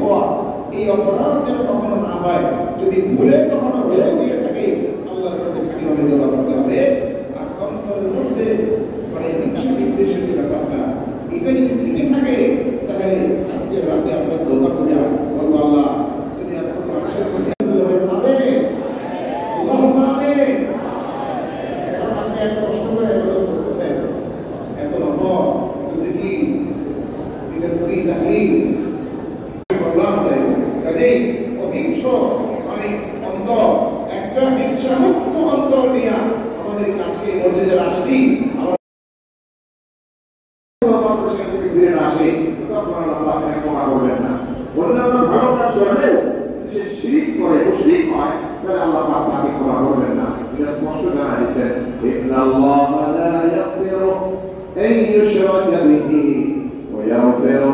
হওয়া, এই অপরাধ যেন কখনো না হয়। যদি ভুলে কখনো হয়েও গিয়ে থাকে, আল্লাহর কাছে কিভাবে দোয়া করতে হবে। আর অন্তরের মধ্যে মানে ইচ্ছা নির্দেশের যে ব্যাপারটা, এটা যদি থেকে থাকে, তাহলে আজকের রাতে আমরা দোয়া করে বলবো, আল্লাহ তুমি আপনার মানুষের প্রতি পাবে, কষ্ট করে করতেছেন, এত নফর কি এটা সরি নাকি বললাম চাই। কাজেই অহিংস মানে অন্তর, একটা হিংসামুক্ত অন্তর নিয়ে আমাদের কাছে মধ্যে যারা আসছি, আসে তখন আল্লাহ আপনাকে ক্ষমা করবেন না। অন্যান্য ভালো কাজ করলেও সে শিরিক করে, মুশরিক হয়, তাহলে আল্লাহ আপনাকে ক্ষমা করবেন না। এটা স্পষ্ট জানা দিয়েছেন, ইন্নাল্লাহা লা ইয়াগফিরু আন ইউশরাকা বিহি ওয়া ইয়াগফিরু